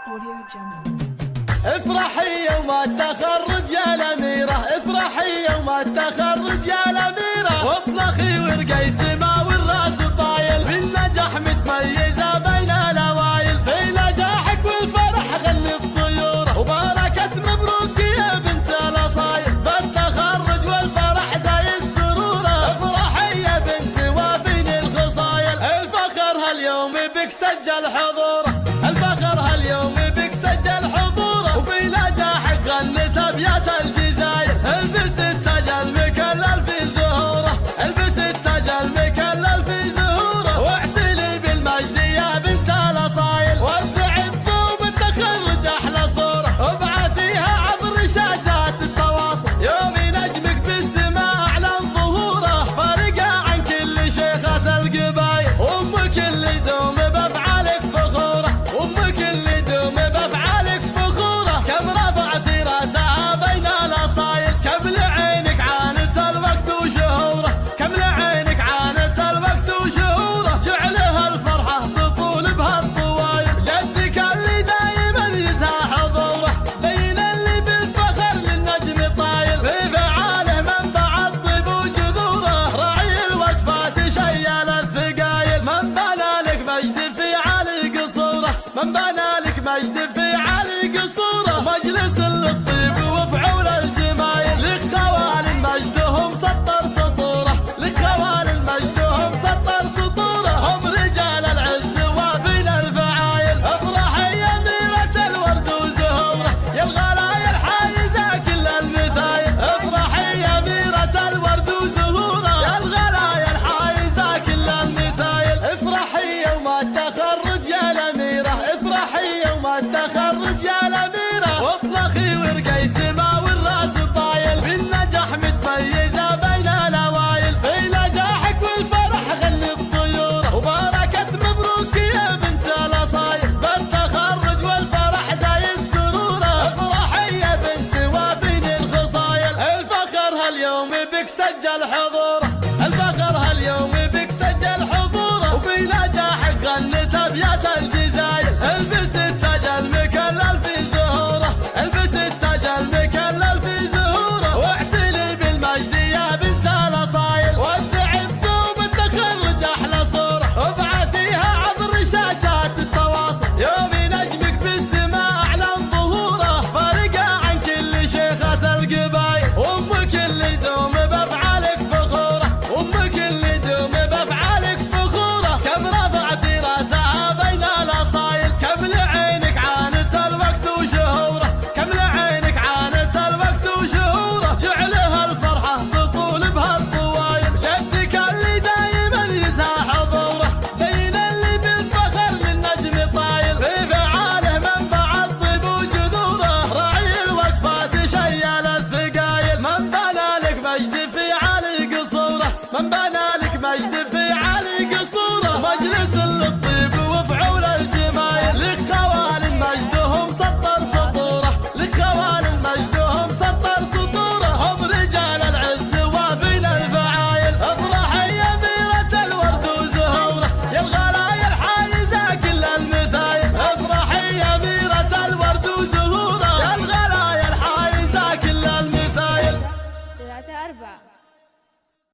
Audio Jungle. افرحي يوم التخرج يا الأميرة، افرحي يوم التخرج يا الأميرة، واطلقي ورقي سما والراس طايل، بالنجاح متميزة بين الأوائل، في نجاحك والفرح غني الطيور، وبركة مبروك يا بنت الأصايل، بالتخرج والفرح زي السرور، افرحي يا بنتي وافيني الخصايل، الفخر هاليوم بك سجل حضوره، الفخر هاليوم بك سجل حضوره، وفي نجاحك غنت ابيات الجزاير، البس التاج المكلل في زهوره، البس التاج المكلل في زهوره، واعتلي بالمجد يا بنت الاصايل، وزعي بثوب التخرج احلى صوره، وابعثيها عبر شاشات التواصل، يوم نجمك بالسماء اعلن ظهوره، فارقه عن كل شيخة القبايل، امك اللي دوم بافعالك فخوره، امك اللي دوم بافعالك فخوره، كم رفعتي راسها بين الاصايل، كم لعينك عانت الوقت وشهوره، كم لعينك عانت الوقت وشهوره، جعلها الفرحه تطول بها الطوايل، جدك اللي دايما يسعى حضوره، بين اللي بالفخر للنجم طايل، في فعاله منبع الطيب وجذوره، راعي الوقفات شيال الثقايل، من بنى لك مجد في علي قصوره، من بنى لك مجد في علي قصوره، مجلس للطيب وفعول الجمايل، لك خوال مجدهم سطر سطوره، لك خوال مجدهم سطر سطوره، هم رجال العز وافين الفعايل، افرحي يا أميرة الورد وزهوره، يا الغلايا الحايزة كل المثايل، افرحي يا أميرة الورد وزهوره، يا الغلايا الحايزة كل المثايل، افرحي يوم التخرج يا الأميرة، افرحي يوم التخرج يا الأميرة، واطلقي ورقي سما